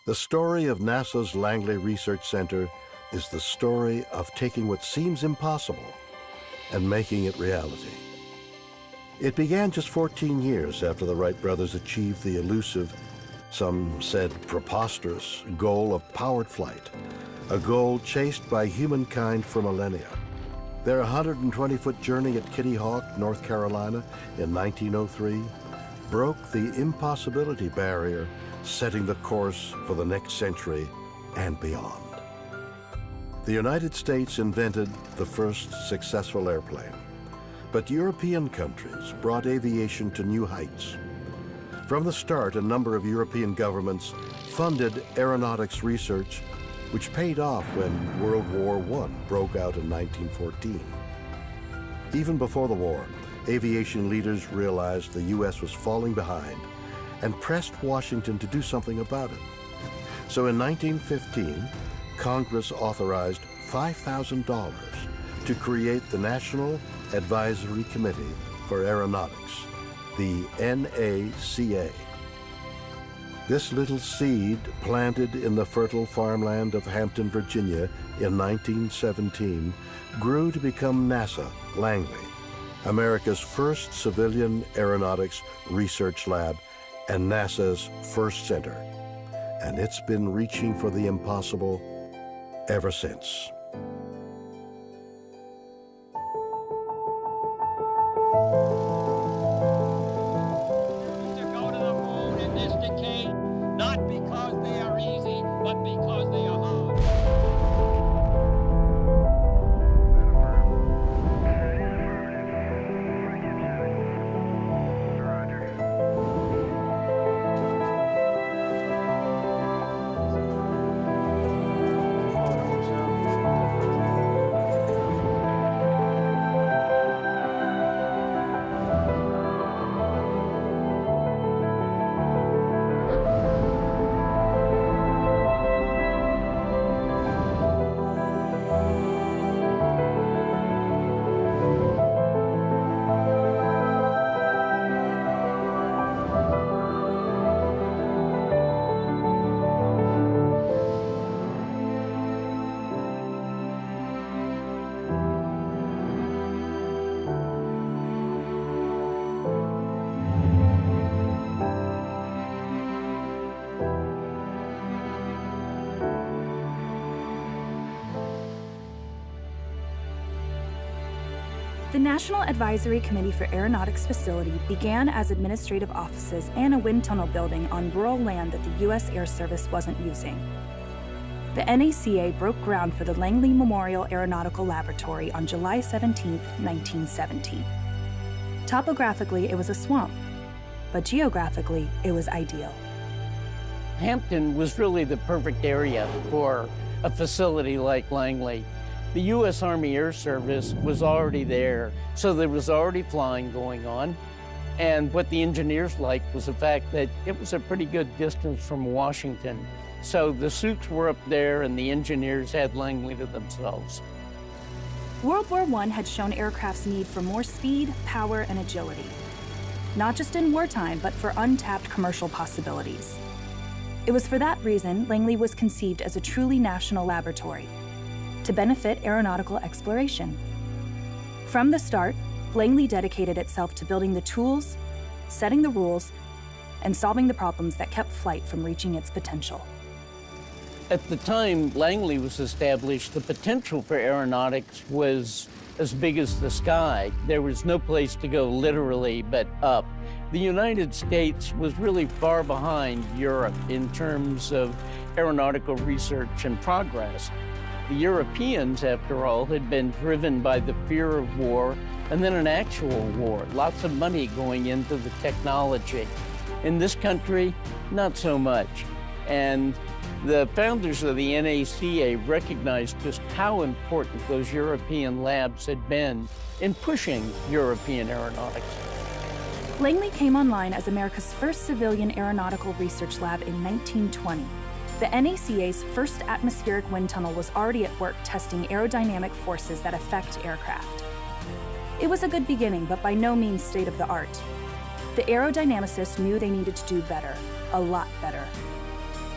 The story of NASA's Langley Research Center is the story of taking what seems impossible and making it reality. It began just 14 years after the Wright brothers achieved the elusive, some said preposterous, goal of powered flight, a goal chased by humankind for millennia. Their 120-foot journey at Kitty Hawk, North Carolina in 1903 broke the impossibility barrier, setting the course for the next century and beyond. The United States invented the first successful airplane, but European countries brought aviation to new heights. From the start, a number of European governments funded aeronautics research, which paid off when World War I broke out in 1914. Even before the war, aviation leaders realized the U.S. was falling behind and pressed Washington to do something about it. So in 1915, Congress authorized $5,000 to create the National Advisory Committee for Aeronautics, the NACA. This little seed, planted in the fertile farmland of Hampton, Virginia in 1917, grew to become NASA Langley, America's first civilian aeronautics research lab and NASA's first center. And it's been reaching for the impossible ever since. To go to the moon in this decade, not because they are easy, but because they are hard. The National Advisory Committee for Aeronautics facility began as administrative offices and a wind tunnel building on rural land that the U.S. Air Service wasn't using. The NACA broke ground for the Langley Memorial Aeronautical Laboratory on July 17, 1917. Topographically, it was a swamp, but geographically, it was ideal. Hampton was really the perfect area for a facility like Langley. The U.S. Army Air Service was already there, so there was already flying going on. And what the engineers liked was the fact that it was a pretty good distance from Washington. So the suits were up there and the engineers had Langley to themselves. World War I had shown aircraft's need for more speed, power, and agility. Not just in wartime, but for untapped commercial possibilities. It was for that reason Langley was conceived as a truly national laboratory, to benefit aeronautical exploration. From the start, Langley dedicated itself to building the tools, setting the rules, and solving the problems that kept flight from reaching its potential. At the time Langley was established, the potential for aeronautics was as big as the sky. There was no place to go literally but up. The United States was really far behind Europe in terms of aeronautical research and progress. The Europeans, after all, had been driven by the fear of war and then an actual war, lots of money going into the technology. In this country, not so much. And the founders of the NACA recognized just how important those European labs had been in pushing European aeronautics. Langley came online as America's first civilian aeronautical research lab in 1920. The NACA's first atmospheric wind tunnel was already at work testing aerodynamic forces that affect aircraft. It was a good beginning, but by no means state of the art. The aerodynamicists knew they needed to do better, a lot better.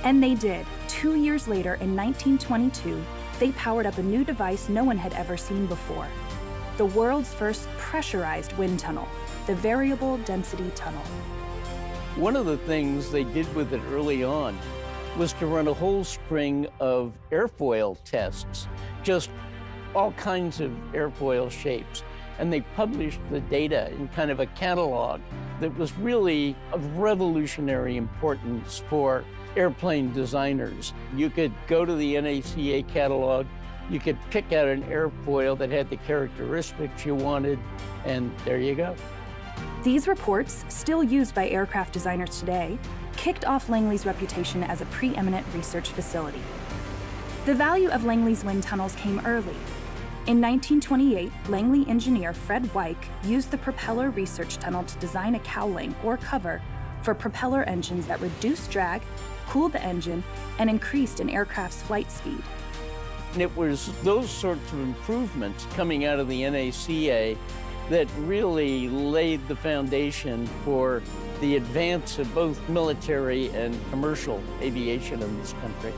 And they did. 2 years later, in 1922, they powered up a new device no one had ever seen before. The world's first pressurized wind tunnel, the Variable Density Tunnel. One of the things they did with it early on was to run a whole string of airfoil tests, just all kinds of airfoil shapes. And they published the data in kind of a catalog that was really of revolutionary importance for airplane designers. You could go to the NACA catalog, you could pick out an airfoil that had the characteristics you wanted, and there you go. These reports, still used by aircraft designers today, kicked off Langley's reputation as a preeminent research facility. The value of Langley's wind tunnels came early. In 1928, Langley engineer Fred Weick used the propeller research tunnel to design a cowling or cover for propeller engines that reduced drag, cooled the engine, and increased an aircraft's flight speed. And it was those sorts of improvements coming out of the NACA that really laid the foundation for the advance of both military and commercial aviation in this country.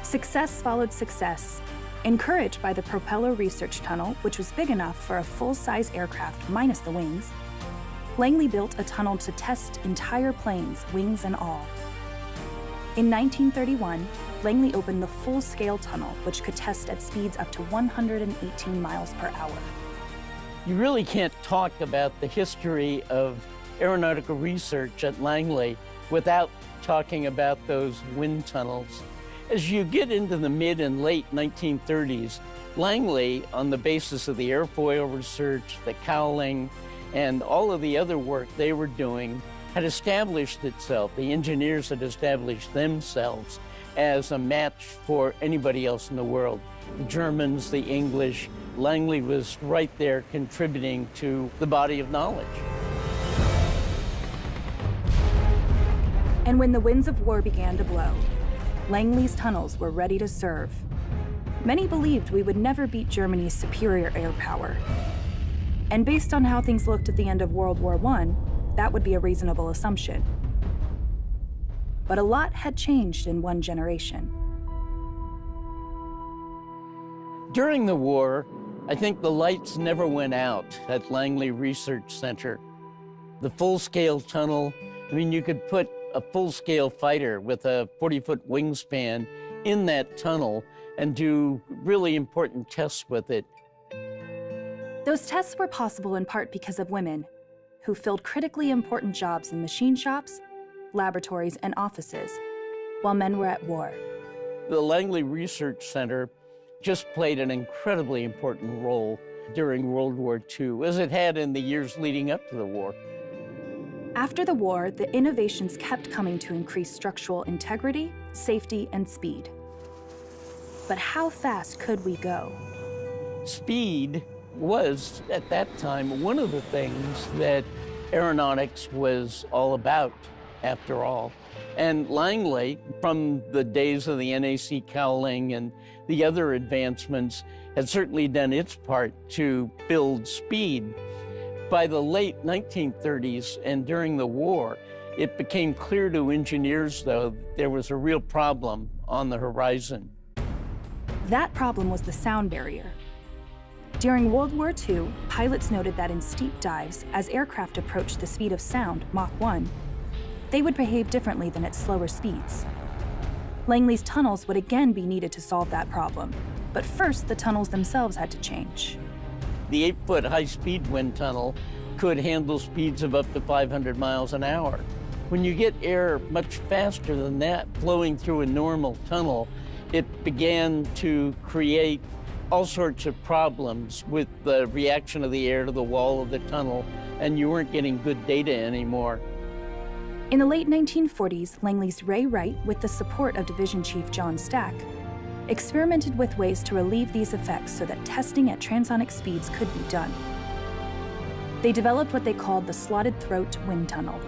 Success followed success. Encouraged by the propeller research tunnel, which was big enough for a full-size aircraft minus the wings, Langley built a tunnel to test entire planes, wings and all. In 1931, Langley opened the full-scale tunnel, which could test at speeds up to 118 miles per hour. You really can't talk about the history of aeronautical research at Langley without talking about those wind tunnels. As you get into the mid and late 1930s, Langley, on the basis of the airfoil research, the cowling, and all of the other work they were doing, had established itself. The engineers had established themselves as a match for anybody else in the world. The Germans, the English, Langley was right there contributing to the body of knowledge. And when the winds of war began to blow, Langley's tunnels were ready to serve. Many believed we would never beat Germany's superior air power. And based on how things looked at the end of World War I, that would be a reasonable assumption. But a lot had changed in one generation. During the war, I think the lights never went out at Langley Research Center. The full-scale tunnel, I mean, you could put a full-scale fighter with a 40-foot wingspan in that tunnel and do really important tests with it. Those tests were possible in part because of women who filled critically important jobs in machine shops, laboratories, and offices, while men were at war. The Langley Research Center just played an incredibly important role during World War II, as it had in the years leading up to the war. After the war, the innovations kept coming to increase structural integrity, safety, and speed. But how fast could we go? Speed was, at that time, one of the things that aeronautics was all about, after all. And Langley, from the days of the NAC cowling and the other advancements, had certainly done its part to build speed. By the late 1930s and during the war, it became clear to engineers, though, there was a real problem on the horizon. That problem was the sound barrier. During World War II, pilots noted that in steep dives, as aircraft approached the speed of sound, Mach 1, they would behave differently than at slower speeds. Langley's tunnels would again be needed to solve that problem, but first the tunnels themselves had to change. The 8-foot high-speed wind tunnel could handle speeds of up to 500 miles an hour. When you get air much faster than that flowing through a normal tunnel, it began to create all sorts of problems with the reaction of the air to the wall of the tunnel, and you weren't getting good data anymore. In the late 1940s, Langley's Ray Wright, with the support of Division Chief John Stack, experimented with ways to relieve these effects so that testing at transonic speeds could be done. They developed what they called the slotted throat wind tunnel.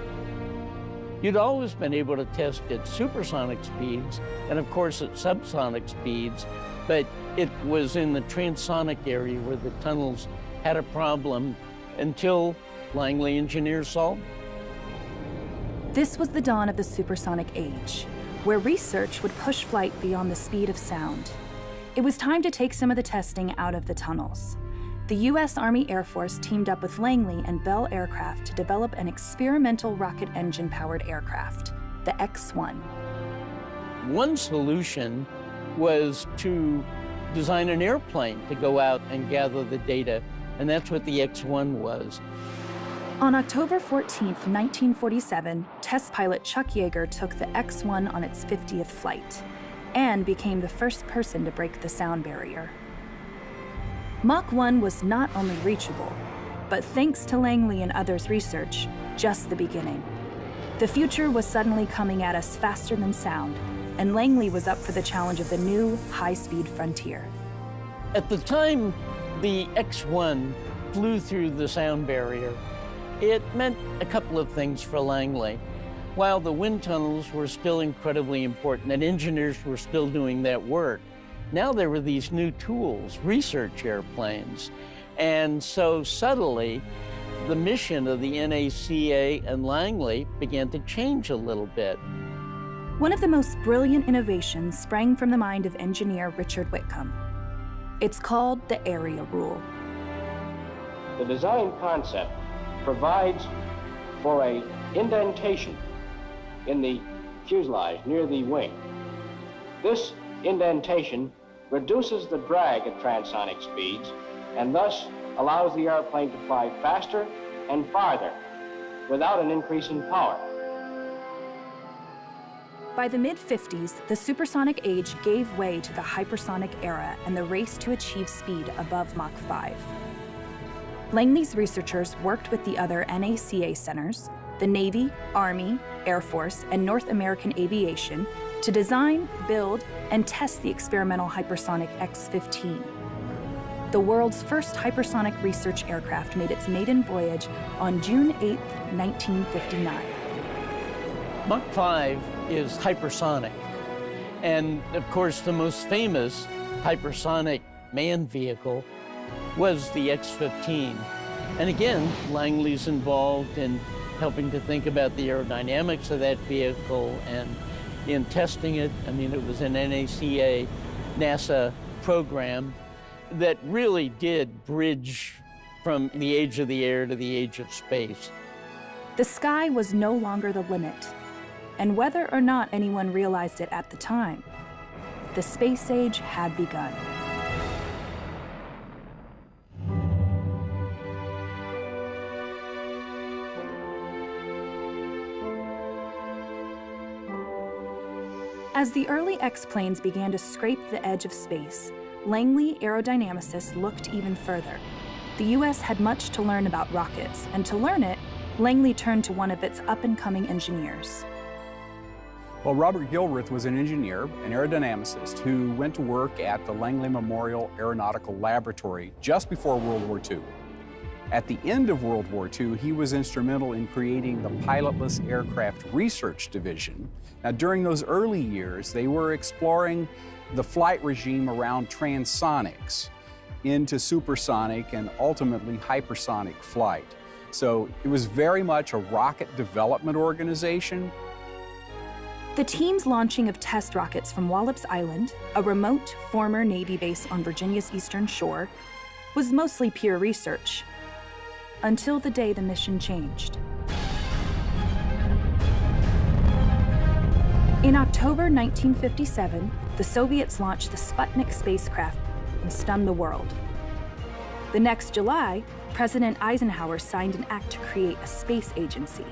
You'd always been able to test at supersonic speeds and, of course, at subsonic speeds, but it was in the transonic area where the tunnels had a problem until Langley engineers solved it. This was the dawn of the supersonic age. where research would push flight beyond the speed of sound. It was time to take some of the testing out of the tunnels. The U.S. Army Air Force teamed up with Langley and Bell Aircraft to develop an experimental rocket engine-powered aircraft, the X-1. One solution was to design an airplane to go out and gather the data, and that's what the X-1 was. On October 14, 1947, test pilot Chuck Yeager took the X-1 on its 50th flight and became the first person to break the sound barrier. Mach 1 was not only reachable, but thanks to Langley and others' research, just the beginning. The future was suddenly coming at us faster than sound, and Langley was up for the challenge of the new high-speed frontier. At the time the X-1 flew through the sound barrier, it meant a couple of things for Langley. While the wind tunnels were still incredibly important and engineers were still doing that work, now there were these new tools, research airplanes. And so subtly, the mission of the NACA and Langley began to change a little bit. One of the most brilliant innovations sprang from the mind of engineer Richard Whitcomb. It's called the area rule. The design concept provides for an indentation in the fuselage near the wing. This indentation reduces the drag at transonic speeds and thus allows the airplane to fly faster and farther without an increase in power. By the mid-50s, the supersonic age gave way to the hypersonic era and the race to achieve speed above Mach 5. Langley's researchers worked with the other NACA centers, the Navy, Army, Air Force, and North American Aviation to design, build, and test the experimental hypersonic X-15. The world's first hypersonic research aircraft made its maiden voyage on June 8, 1959. Mach 5 is hypersonic. And of course, the most famous hypersonic manned vehicle was the X-15. And again, Langley's involved in helping to think about the aerodynamics of that vehicle and in testing it. I mean, it was an NACA, NASA program that really did bridge from the age of the air to the age of space. The sky was no longer the limit, and whether or not anyone realized it at the time, the space age had begun. As the early X-planes began to scrape the edge of space, Langley aerodynamicists looked even further. The U.S. had much to learn about rockets, and to learn it, Langley turned to one of its up-and-coming engineers. Well, Robert Gilruth was an engineer, an aerodynamicist, who went to work at the Langley Memorial Aeronautical Laboratory just before World War II. At the end of World War II, he was instrumental in creating the Pilotless Aircraft Research Division. Now, during those early years, they were exploring the flight regime around transonics into supersonic and ultimately hypersonic flight. So it was very much a rocket development organization. The team's launching of test rockets from Wallops Island, a remote former Navy base on Virginia's eastern shore, was mostly pure research, until the day the mission changed. In October 1957, the Soviets launched the Sputnik spacecraft and stunned the world. The next July, President Eisenhower signed an act to create a space agency.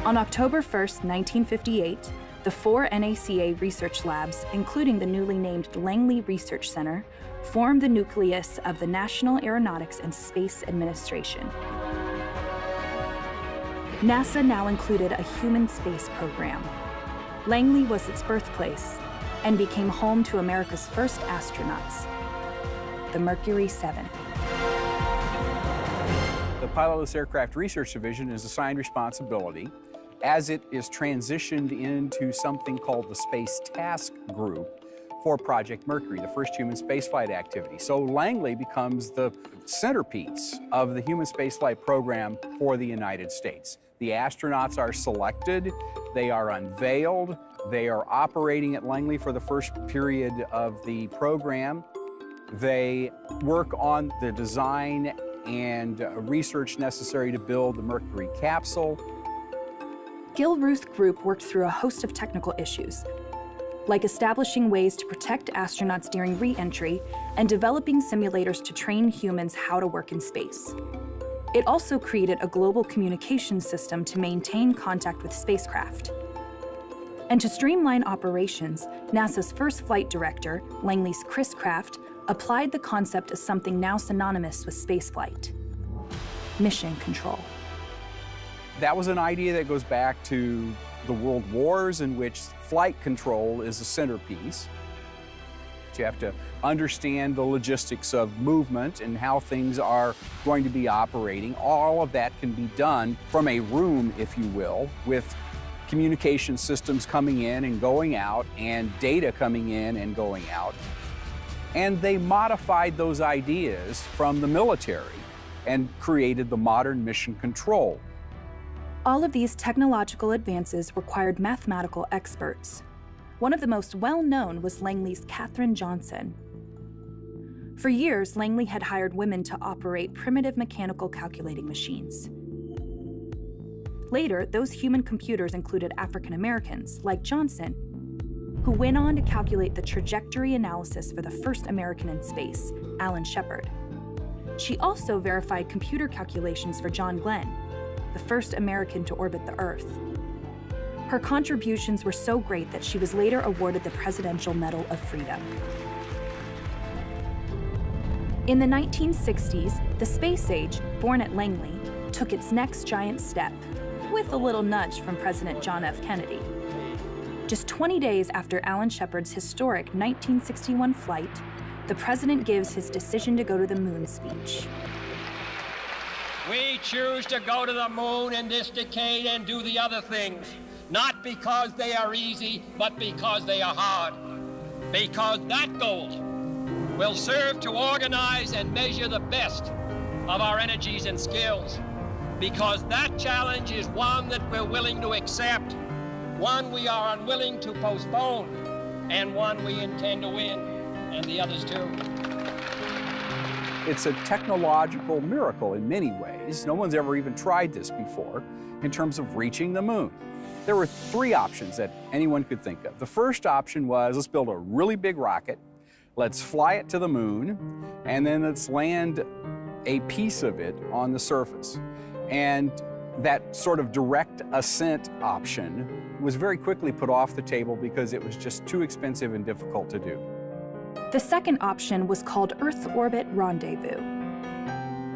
On October 1st, 1958, the 4 NACA research labs, including the newly named Langley Research Center, formed the nucleus of the National Aeronautics and Space Administration. NASA now included a human space program. Langley was its birthplace and became home to America's first astronauts, the Mercury 7. The Pilotless Aircraft Research Division is assigned responsibility as it is transitioned into something called the Space Task Group for Project Mercury, the first human spaceflight activity. So Langley becomes the centerpiece of the human spaceflight program for the United States. The astronauts are selected, they are unveiled, they are operating at Langley for the first period of the program. They work on the design and research necessary to build the Mercury capsule. Gilruth's group worked through a host of technical issues, like establishing ways to protect astronauts during re-entry and developing simulators to train humans how to work in space. It also created a global communication system to maintain contact with spacecraft. And to streamline operations, NASA's first flight director, Langley's Chris Kraft, applied the concept of something now synonymous with spaceflight: mission control. That was an idea that goes back to the World Wars, in which flight control is a centerpiece. You have to understand the logistics of movement and how things are going to be operating. All of that can be done from a room, if you will, with communication systems coming in and going out and data coming in and going out. And they modified those ideas from the military and created the modern mission control. All of these technological advances required mathematical experts. One of the most well-known was Langley's Katherine Johnson. For years, Langley had hired women to operate primitive mechanical calculating machines. Later, those human computers included African Americans, like Johnson, who went on to calculate the trajectory analysis for the first American in space, Alan Shepard. She also verified computer calculations for John Glenn, the first American to orbit the Earth. Her contributions were so great that she was later awarded the Presidential Medal of Freedom. In the 1960s, the space age, born at Langley, took its next giant step, with a little nudge from President John F. Kennedy. Just 20 days after Alan Shepard's historic 1961 flight, the president gives his decision to go to the moon speech. We choose to go to the moon in this decade and do the other things, not because they are easy, but because they are hard. Because that goal will serve to organize and measure the best of our energies and skills. Because that challenge is one that we're willing to accept, one we are unwilling to postpone, and one we intend to win, and the others too. It's a technological miracle in many ways. No one's ever even tried this before in terms of reaching the moon. There were three options that anyone could think of. The first option was, let's build a really big rocket, let's fly it to the moon, and then let's land a piece of it on the surface. And that sort of direct ascent option was very quickly put off the table because it was just too expensive and difficult to do. The second option was called Earth Orbit Rendezvous.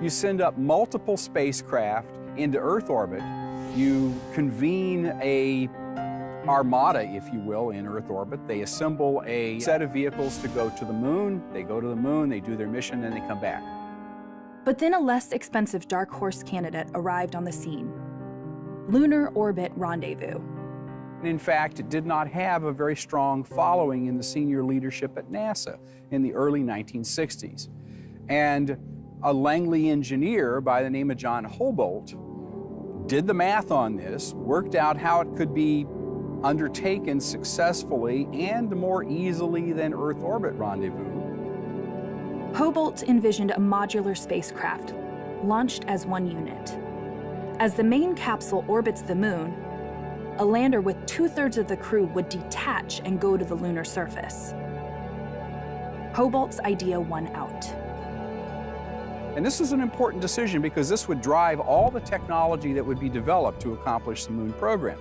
You send up multiple spacecraft into Earth orbit. You convene a armada, if you will, in Earth orbit. They assemble a set of vehicles to go to the moon. They go to the moon, they do their mission, and they come back. But then a less expensive dark horse candidate arrived on the scene: Lunar Orbit Rendezvous. In fact, it did not have a very strong following in the senior leadership at NASA in the early 1960s. And a Langley engineer by the name of John Hobolt did the math on this, worked out how it could be undertaken successfully and more easily than Earth Orbit Rendezvous. Hobolt envisioned a modular spacecraft, launched as one unit. As the main capsule orbits the moon, a lander with 2/3 of the crew would detach and go to the lunar surface. Hobolt's idea won out. And this was an important decision because this would drive all the technology that would be developed to accomplish the moon program.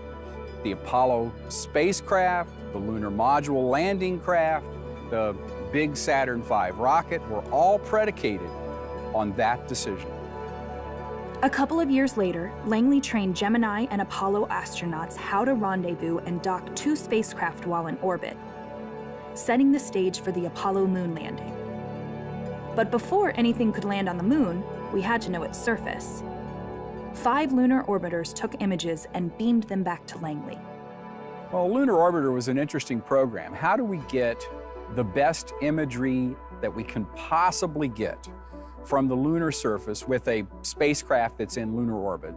The Apollo spacecraft, the lunar module landing craft, the big Saturn V rocket were all predicated on that decision. A couple of years later, Langley trained Gemini and Apollo astronauts how to rendezvous and dock 2 spacecraft while in orbit, setting the stage for the Apollo moon landing. But before anything could land on the moon, we had to know its surface. 5 lunar orbiters took images and beamed them back to Langley. Well, Lunar Orbiter was an interesting program. How do we get the best imagery that we can possibly get from the lunar surface with a spacecraft that's in lunar orbit,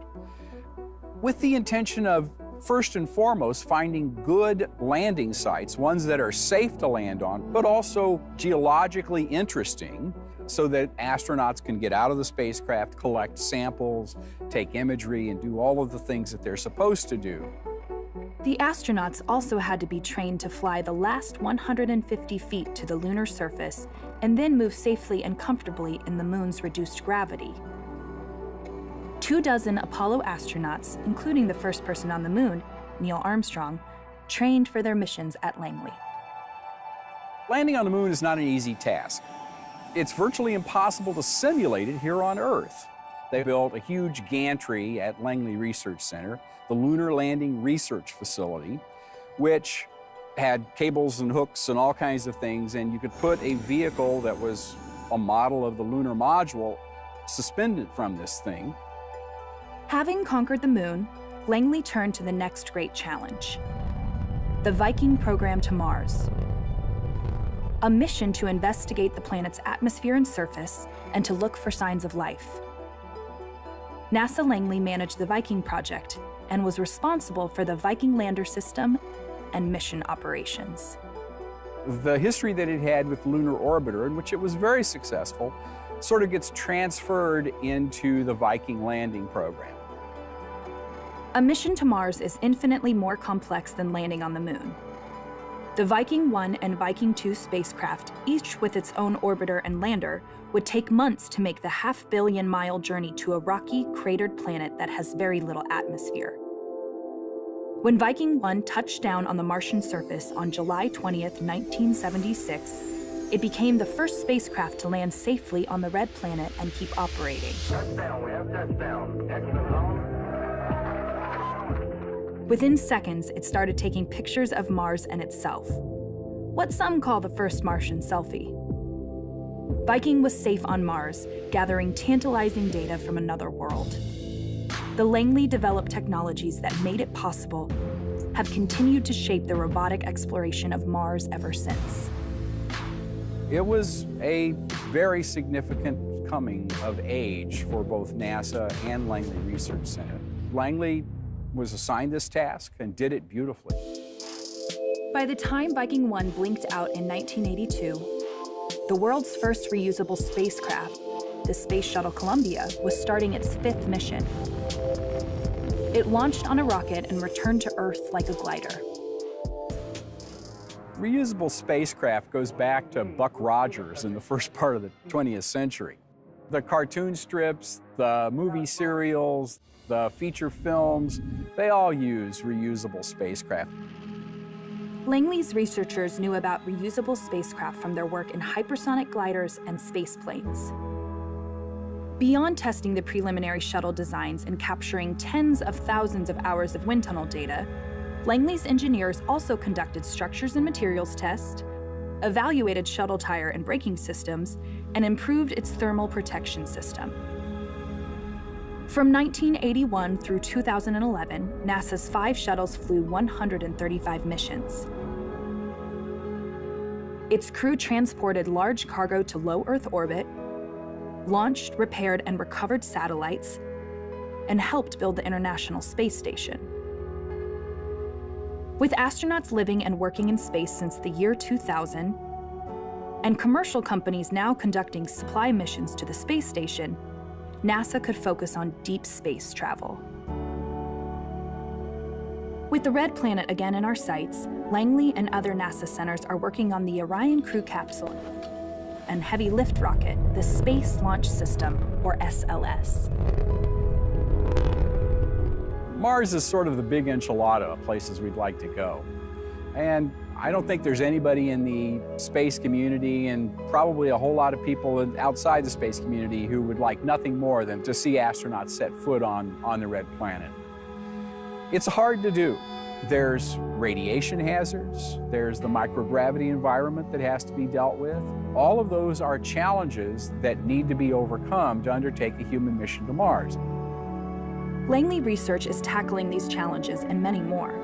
with the intention of, first and foremost, finding good landing sites, ones that are safe to land on, but also geologically interesting, so that astronauts can get out of the spacecraft, collect samples, take imagery, and do all of the things that they're supposed to do. The astronauts also had to be trained to fly the last 150 feet to the lunar surface and then move safely and comfortably in the moon's reduced gravity. 24 Apollo astronauts, including the first person on the moon, Neil Armstrong, trained for their missions at Langley. Landing on the moon is not an easy task. It's virtually impossible to simulate it here on Earth. They built a huge gantry at Langley Research Center, the Lunar Landing Research Facility, which had cables and hooks and all kinds of things, and you could put a vehicle that was a model of the lunar module suspended from this thing. Having conquered the moon, Langley turned to the next great challenge: the Viking program to Mars. A mission to investigate the planet's atmosphere and surface and to look for signs of life. NASA Langley managed the Viking project and was responsible for the Viking lander system and mission operations. The history that it had with Lunar Orbiter, in which it was very successful, sort of gets transferred into the Viking landing program. A mission to Mars is infinitely more complex than landing on the moon. The Viking 1 and Viking 2 spacecraft, each with its own orbiter and lander, would take months to make the half-billion-mile journey to a rocky, cratered planet that has very little atmosphere. When Viking 1 touched down on the Martian surface on July 20th, 1976, it became the first spacecraft to land safely on the red planet and keep operating. Touchdown, we have touchdown. Excellent zone. Within seconds, it started taking pictures of Mars and itself, what some call the first Martian selfie. Viking was safe on Mars, gathering tantalizing data from another world. The Langley developed technologies that made it possible have continued to shape the robotic exploration of Mars ever since. It was a very significant coming of age for both NASA and Langley Research Center. Langley was assigned this task and did it beautifully. By the time Viking 1 blinked out in 1982, the world's first reusable spacecraft, the Space Shuttle Columbia, was starting its 5th mission. It launched on a rocket and returned to Earth like a glider. Reusable spacecraft goes back to Buck Rogers in the first part of the 20th century. The cartoon strips, the movie serials, the feature films, they all use reusable spacecraft. Langley's researchers knew about reusable spacecraft from their work in hypersonic gliders and space planes. Beyond testing the preliminary shuttle designs and capturing tens of thousands of hours of wind tunnel data, Langley's engineers also conducted structures and materials tests, evaluated shuttle tire and braking systems, and improved its thermal protection system. From 1981 through 2011, NASA's 5 shuttles flew 135 missions. Its crew transported large cargo to low Earth orbit, launched, repaired, and recovered satellites, and helped build the International Space Station. With astronauts living and working in space since the year 2000, and commercial companies now conducting supply missions to the space station, NASA could focus on deep space travel. With the Red Planet again in our sights, Langley and other NASA centers are working on the Orion crew capsule and heavy lift rocket, the Space Launch System, or SLS. Mars is sort of the big enchilada of places we'd like to go. And I don't think there's anybody in the space community, and probably a whole lot of people outside the space community, who would like nothing more than to see astronauts set foot on the Red Planet. It's hard to do. There's radiation hazards, there's the microgravity environment that has to be dealt with. All of those are challenges that need to be overcome to undertake a human mission to Mars. Langley Research is tackling these challenges and many more.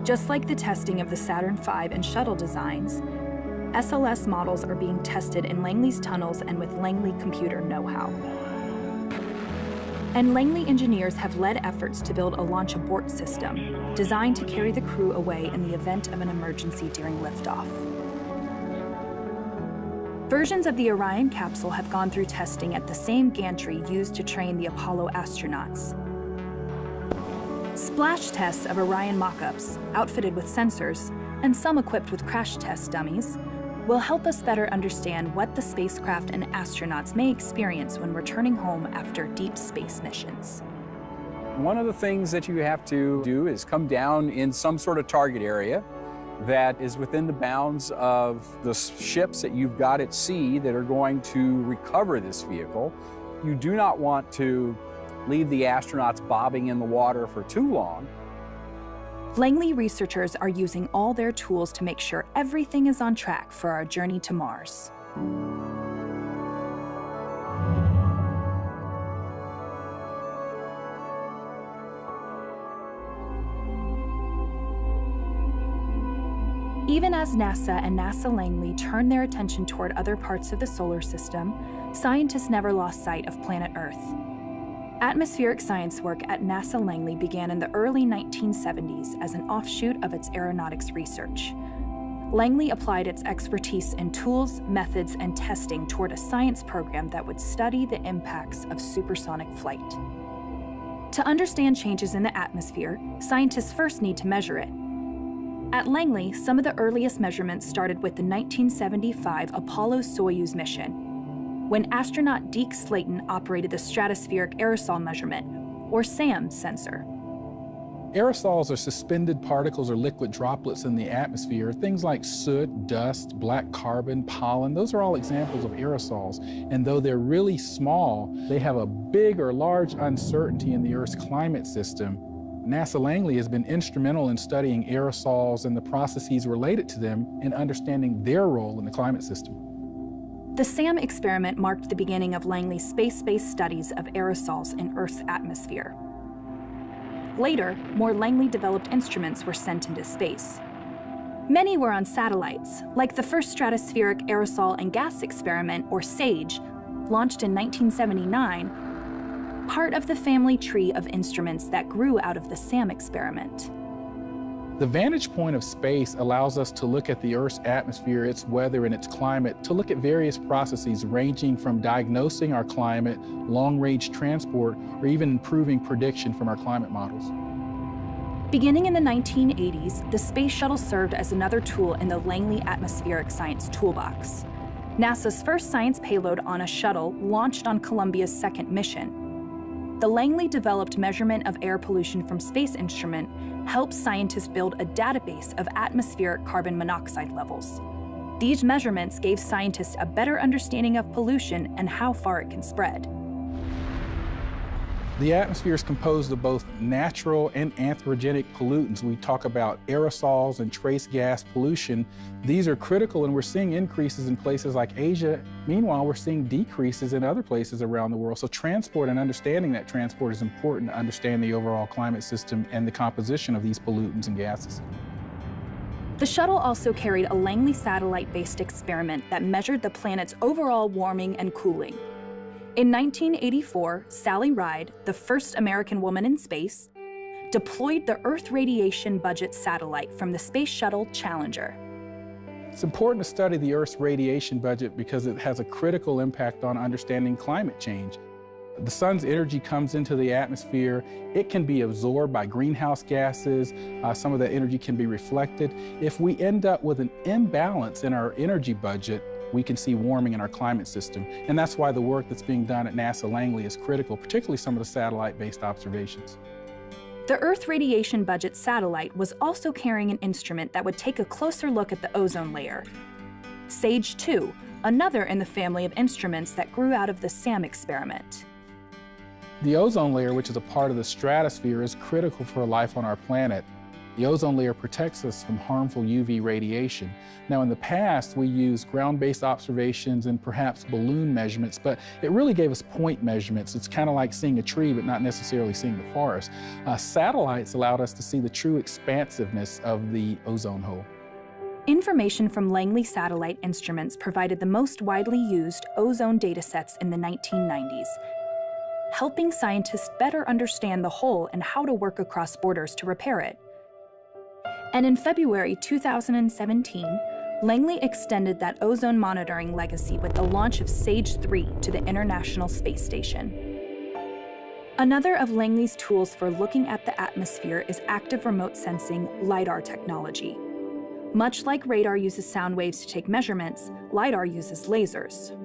Just like the testing of the Saturn V and shuttle designs, SLS models are being tested in Langley's tunnels and with Langley computer know-how. And Langley engineers have led efforts to build a launch abort system designed to carry the crew away in the event of an emergency during liftoff. Versions of the Orion capsule have gone through testing at the same gantry used to train the Apollo astronauts. Splash tests of Orion mock-ups, outfitted with sensors, and some equipped with crash test dummies, will help us better understand what the spacecraft and astronauts may experience when returning home after deep space missions. One of the things that you have to do is come down in some sort of target area that is within the bounds of the ships that you've got at sea that are going to recover this vehicle. You do not want to leave the astronauts bobbing in the water for too long. Langley researchers are using all their tools to make sure everything is on track for our journey to Mars. Even as NASA and NASA Langley turn their attention toward other parts of the solar system, scientists never lost sight of planet Earth. Atmospheric science work at NASA Langley began in the early 1970s as an offshoot of its aeronautics research. Langley applied its expertise in tools, methods, and testing toward a science program that would study the impacts of supersonic flight. To understand changes in the atmosphere, scientists first need to measure it. At Langley, some of the earliest measurements started with the 1975 Apollo-Soyuz mission, when astronaut Deke Slayton operated the Stratospheric Aerosol Measurement, or SAM, sensor. Aerosols are suspended particles or liquid droplets in the atmosphere. Things like soot, dust, black carbon, pollen, those are all examples of aerosols. And though they're really small, they have a big or large uncertainty in the Earth's climate system. NASA Langley has been instrumental in studying aerosols and the processes related to them and understanding their role in the climate system. The SAM experiment marked the beginning of Langley's space-based studies of aerosols in Earth's atmosphere. Later, more Langley-developed instruments were sent into space. Many were on satellites, like the first Stratospheric Aerosol and Gas Experiment, or SAGE, launched in 1979, part of the family tree of instruments that grew out of the SAM experiment. The vantage point of space allows us to look at the Earth's atmosphere, its weather, and its climate, to look at various processes ranging from diagnosing our climate, long-range transport, or even improving prediction from our climate models. Beginning in the 1980s, the space shuttle served as another tool in the Langley Atmospheric Science Toolbox. NASA's first science payload on a shuttle launched on Columbia's second mission. The Langley-developed measurement of air pollution from space instrument helps scientists build a database of atmospheric carbon monoxide levels. These measurements gave scientists a better understanding of pollution and how far it can spread. The atmosphere is composed of both natural and anthropogenic pollutants. We talk about aerosols and trace gas pollution. These are critical, and we're seeing increases in places like Asia. Meanwhile, we're seeing decreases in other places around the world. So transport and understanding that transport is important to understand the overall climate system and the composition of these pollutants and gases. The shuttle also carried a Langley satellite-based experiment that measured the planet's overall warming and cooling. In 1984, Sally Ride, the first American woman in space, deployed the Earth Radiation Budget satellite from the Space Shuttle Challenger. It's important to study the Earth's radiation budget because it has a critical impact on understanding climate change. The sun's energy comes into the atmosphere. It can be absorbed by greenhouse gases. Some of that energy can be reflected. If we end up with an imbalance in our energy budget, we can see warming in our climate system. And that's why the work that's being done at NASA Langley is critical, particularly some of the satellite-based observations. The Earth Radiation Budget satellite was also carrying an instrument that would take a closer look at the ozone layer. SAGE-2, another in the family of instruments that grew out of the SAM experiment. The ozone layer, which is a part of the stratosphere, is critical for life on our planet. The ozone layer protects us from harmful UV radiation. Now, in the past, we used ground-based observations and perhaps balloon measurements, but it really gave us point measurements. It's kind of like seeing a tree, but not necessarily seeing the forest. Satellites allowed us to see the true expansiveness of the ozone hole. Information from Langley satellite instruments provided the most widely used ozone datasets in the 1990s, helping scientists better understand the hole and how to work across borders to repair it. And in February 2017, Langley extended that ozone monitoring legacy with the launch of SAGE 3 to the International Space Station. Another of Langley's tools for looking at the atmosphere is active remote sensing LiDAR technology. Much like radar uses sound waves to take measurements, LiDAR uses lasers.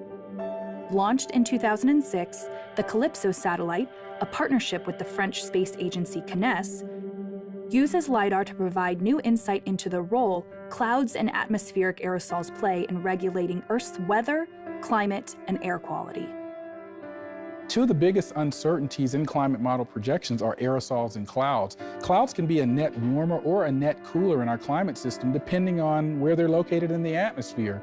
Launched in 2006, the Calypso satellite, a partnership with the French space agency CNES, uses LiDAR to provide new insight into the role clouds and atmospheric aerosols play in regulating Earth's weather, climate, and air quality. Two of the biggest uncertainties in climate model projections are aerosols and clouds. Clouds can be a net warmer or a net cooler in our climate system, depending on where they're located in the atmosphere.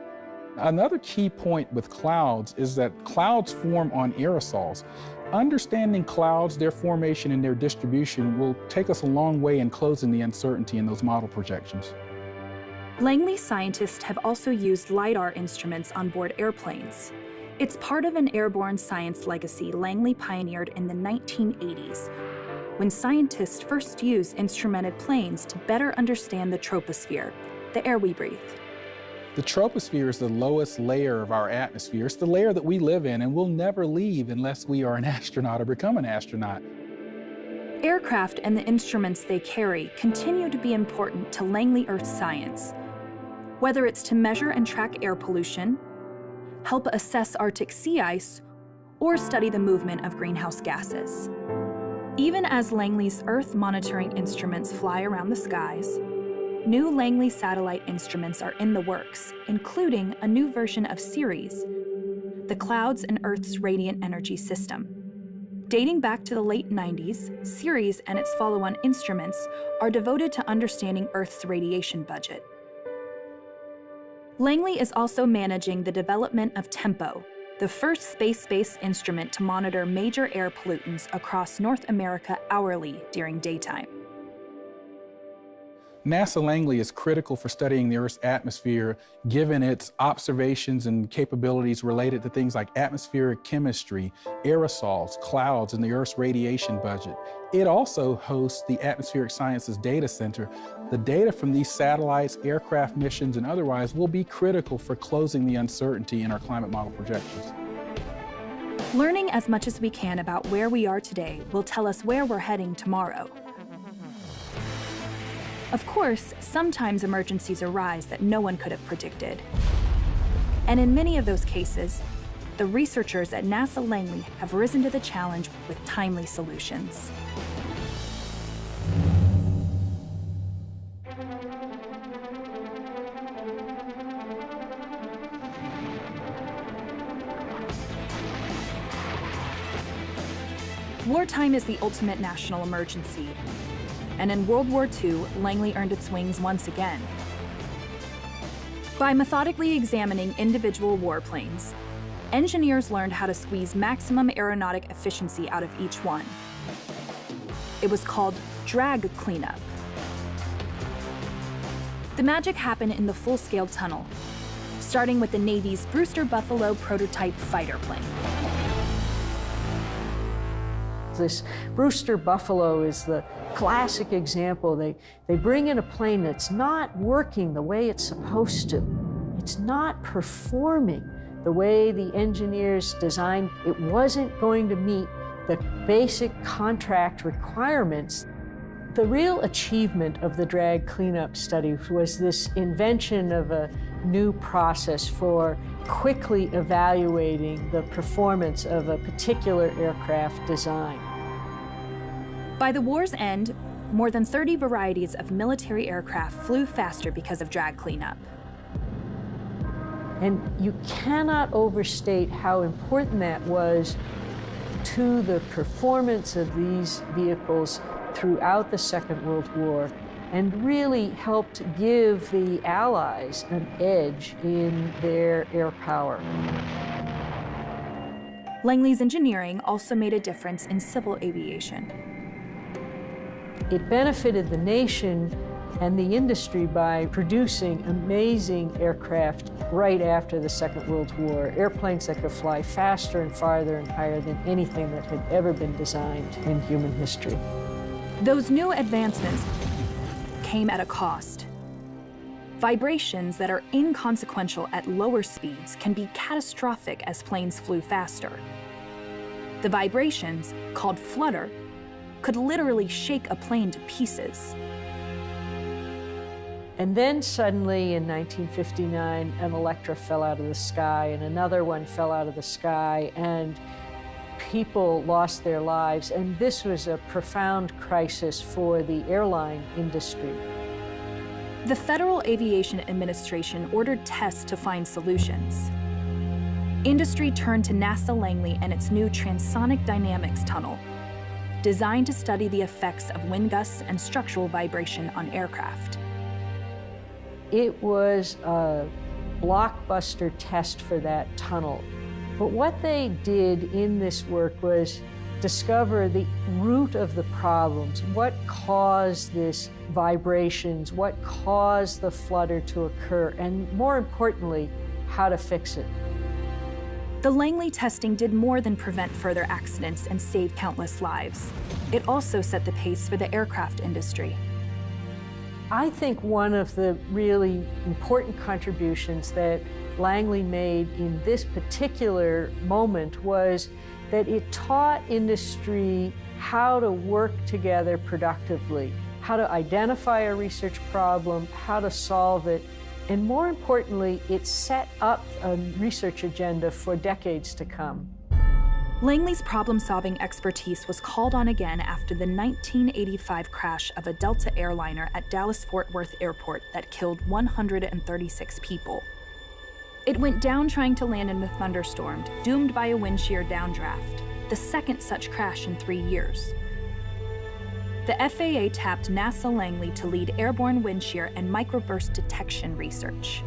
Another key point with clouds is that clouds form on aerosols. Understanding clouds, their formation, and their distribution will take us a long way in closing the uncertainty in those model projections. Langley scientists have also used LiDAR instruments on board airplanes. It's part of an airborne science legacy Langley pioneered in the 1980s, when scientists first used instrumented planes to better understand the troposphere, the air we breathe. The troposphere is the lowest layer of our atmosphere. It's the layer that we live in and will never leave unless we are an astronaut or become an astronaut. Aircraft and the instruments they carry continue to be important to Langley Earth science, whether it's to measure and track air pollution, help assess Arctic sea ice, or study the movement of greenhouse gases. Even as Langley's Earth monitoring instruments fly around the skies, new Langley satellite instruments are in the works, including a new version of Ceres, the clouds and Earth's radiant energy system. Dating back to the late 90s, Ceres and its follow-on instruments are devoted to understanding Earth's radiation budget. Langley is also managing the development of TEMPO, the first space-based instrument to monitor major air pollutants across North America hourly during daytime. NASA Langley is critical for studying the Earth's atmosphere, given its observations and capabilities related to things like atmospheric chemistry, aerosols, clouds, and the Earth's radiation budget. It also hosts the Atmospheric Sciences Data Center. The data from these satellites, aircraft missions, and otherwise will be critical for closing the uncertainty in our climate model projections. Learning as much as we can about where we are today will tell us where we're heading tomorrow. Of course, sometimes emergencies arise that no one could have predicted. And in many of those cases, the researchers at NASA Langley have risen to the challenge with timely solutions. Wartime is the ultimate national emergency. And in World War II, Langley earned its wings once again. By methodically examining individual warplanes, engineers learned how to squeeze maximum aeronautic efficiency out of each one. It was called drag cleanup. The magic happened in the full-scale tunnel, starting with the Navy's Brewster Buffalo prototype fighter plane. This Brewster Buffalo is the classic example. They bring in a plane that's not working the way it's supposed to. It's not performing the way the engineers designed. It wasn't going to meet the basic contract requirements. The real achievement of the drag cleanup study was this invention of a new process for quickly evaluating the performance of a particular aircraft design. By the war's end, more than 30 varieties of military aircraft flew faster because of drag cleanup. And you cannot overstate how important that was to the performance of these vehicles throughout the Second World War, and really helped give the Allies an edge in their air power. Langley's engineering also made a difference in civil aviation. It benefited the nation and the industry by producing amazing aircraft right after the Second World War, airplanes that could fly faster and farther and higher than anything that had ever been designed in human history. Those new advancements came at a cost. Vibrations that are inconsequential at lower speeds can be catastrophic as planes flew faster. The vibrations, called flutter, could literally shake a plane to pieces. And then suddenly in 1959, an Electra fell out of the sky and another one fell out of the sky, and people lost their lives. And this was a profound crisis for the airline industry. The Federal Aviation Administration ordered tests to find solutions. Industry turned to NASA Langley and its new transonic dynamics tunnel, designed to study the effects of wind gusts and structural vibration on aircraft. It was a blockbuster test for that tunnel. But what they did in this work was discover the root of the problems. What caused this vibrations? What caused the flutter to occur? And more importantly, how to fix it. The Langley testing did more than prevent further accidents and save countless lives. It also set the pace for the aircraft industry. I think one of the really important contributions that Langley made in this particular moment was that it taught industry how to work together productively, how to identify a research problem, how to solve it, and more importantly, it set up a research agenda for decades to come. Langley's problem-solving expertise was called on again after the 1985 crash of a Delta airliner at Dallas-Fort Worth Airport that killed 136 people. It went down trying to land in a thunderstorm, doomed by a wind shear downdraft, the second such crash in 3 years. The FAA tapped NASA Langley to lead airborne wind shear and microburst detection research.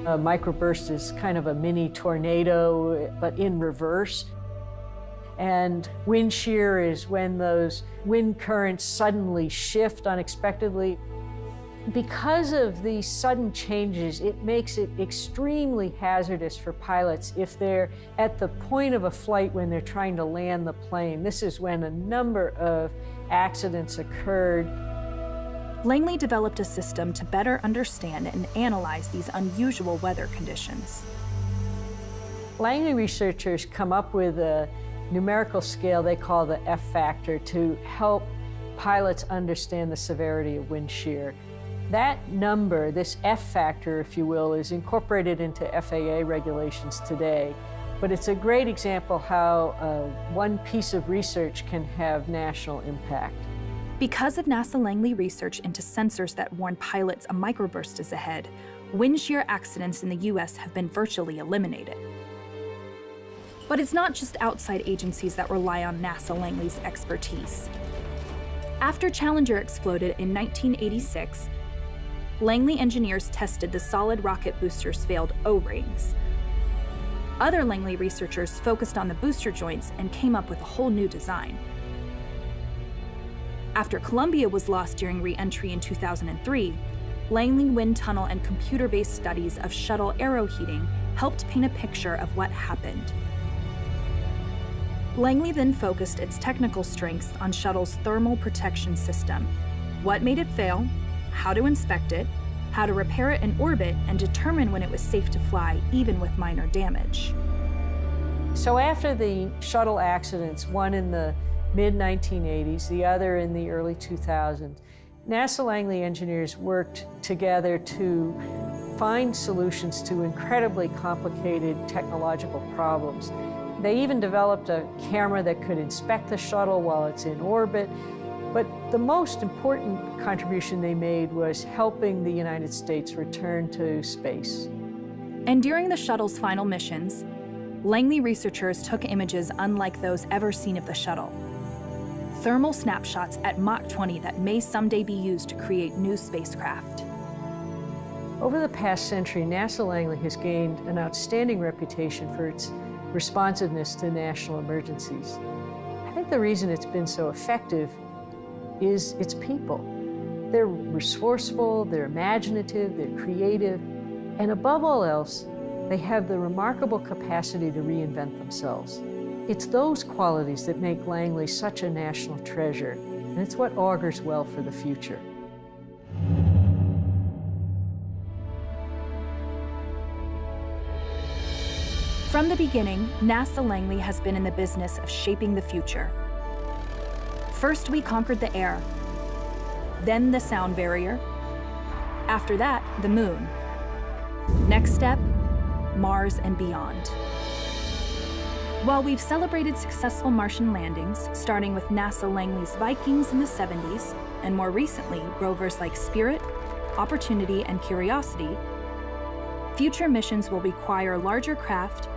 A microburst is kind of a mini tornado, but in reverse. And wind shear is when those wind currents suddenly shift unexpectedly. Because of these sudden changes, it makes it extremely hazardous for pilots if they're at the point of a flight when they're trying to land the plane. This is when a number of accidents occurred. Langley developed a system to better understand and analyze these unusual weather conditions. Langley researchers come up with a numerical scale they call the F factor to help pilots understand the severity of wind shear. That number, this F factor, if you will, is incorporated into FAA regulations today. But it's a great example how one piece of research can have national impact. Because of NASA Langley research into sensors that warn pilots a microburst is ahead, wind shear accidents in the US have been virtually eliminated. But it's not just outside agencies that rely on NASA Langley's expertise. After Challenger exploded in 1986, Langley engineers tested the solid rocket boosters' failed O-rings. Other Langley researchers focused on the booster joints and came up with a whole new design. After Columbia was lost during re-entry in 2003, Langley wind tunnel and computer-based studies of shuttle aeroheating helped paint a picture of what happened. Langley then focused its technical strengths on shuttle's thermal protection system, what made it fail, how to inspect it, how to repair it in orbit, and determine when it was safe to fly, even with minor damage. So after the shuttle accidents, one in the mid-1980s, the other in the early 2000s, NASA Langley engineers worked together to find solutions to incredibly complicated technological problems. They even developed a camera that could inspect the shuttle while it's in orbit. But the most important contribution they made was helping the United States return to space. And during the shuttle's final missions, Langley researchers took images unlike those ever seen of the shuttle. Thermal snapshots at Mach 20 that may someday be used to create new spacecraft. Over the past century, NASA Langley has gained an outstanding reputation for its responsiveness to national emergencies. I think the reason it's been so effective is its people. They're resourceful, they're imaginative, they're creative, and above all else, they have the remarkable capacity to reinvent themselves. It's those qualities that make Langley such a national treasure, and it's what augurs well for the future. From the beginning, NASA Langley has been in the business of shaping the future. First, we conquered the air, then the sound barrier. After that, the moon. Next step, Mars and beyond. While we've celebrated successful Martian landings, starting with NASA Langley's Vikings in the 70s, and more recently, rovers like Spirit, Opportunity, and Curiosity, future missions will require larger craft,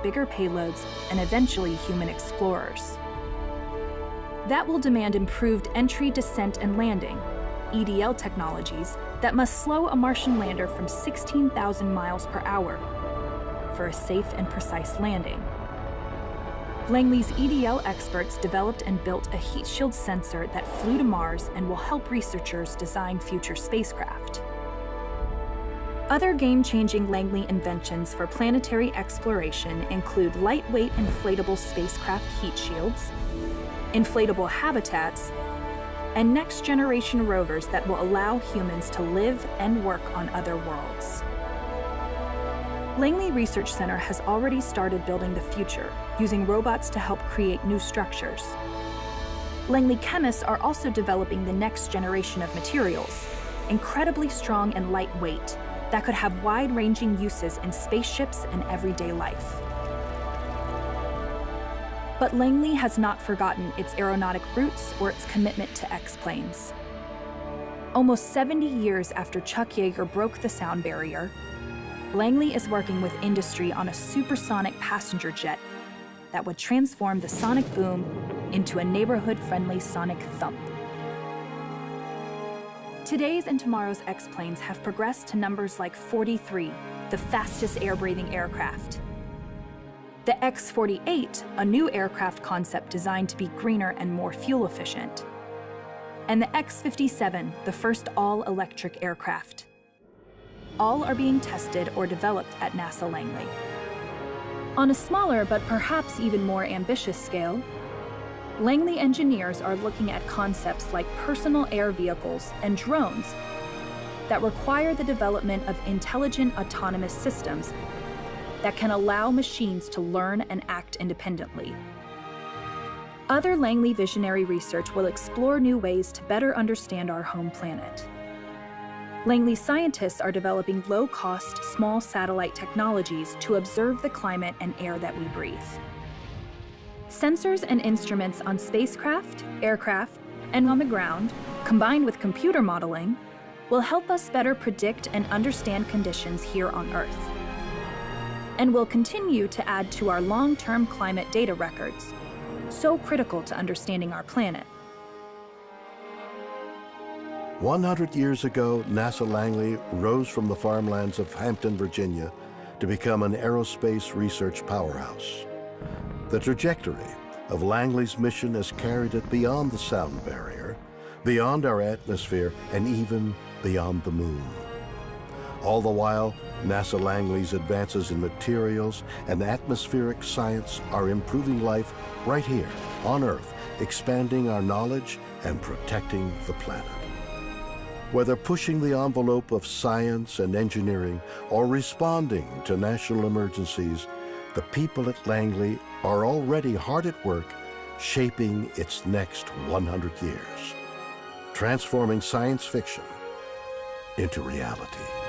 bigger payloads, and eventually human explorers. That will demand improved entry, descent, and landing, EDL technologies that must slow a Martian lander from 16,000 miles per hour for a safe and precise landing. Langley's EDL experts developed and built a heat shield sensor that flew to Mars and will help researchers design future spacecraft. Other game-changing Langley inventions for planetary exploration include lightweight inflatable spacecraft heat shields, inflatable habitats, and next-generation rovers that will allow humans to live and work on other worlds. Langley Research Center has already started building the future, using robots to help create new structures. Langley chemists are also developing the next generation of materials, incredibly strong and lightweight, that could have wide-ranging uses in spaceships and everyday life. But Langley has not forgotten its aeronautic roots or its commitment to X-planes. Almost 70 years after Chuck Yeager broke the sound barrier, Langley is working with industry on a supersonic passenger jet that would transform the sonic boom into a neighborhood-friendly sonic thump. Today's and tomorrow's X-planes have progressed to numbers like 43, the fastest air-breathing aircraft. The X-48, a new aircraft concept designed to be greener and more fuel efficient. And the X-57, the first all-electric aircraft. All are being tested or developed at NASA Langley. On a smaller but perhaps even more ambitious scale, Langley engineers are looking at concepts like personal air vehicles and drones that require the development of intelligent autonomous systems that can allow machines to learn and act independently. Other Langley visionary research will explore new ways to better understand our home planet. Langley scientists are developing low-cost, small satellite technologies to observe the climate and air that we breathe. Sensors and instruments on spacecraft, aircraft, and on the ground, combined with computer modeling, will help us better predict and understand conditions here on Earth, and will continue to add to our long-term climate data records, so critical to understanding our planet. 100 years ago, NASA Langley rose from the farmlands of Hampton, Virginia, to become an aerospace research powerhouse. The trajectory of Langley's mission has carried it beyond the sound barrier, beyond our atmosphere, and even beyond the moon. All the while, NASA Langley's advances in materials and atmospheric science are improving life right here on Earth, expanding our knowledge and protecting the planet. Whether pushing the envelope of science and engineering or responding to national emergencies, the people at Langley are already hard at work shaping its next 100 years, transforming science fiction into reality.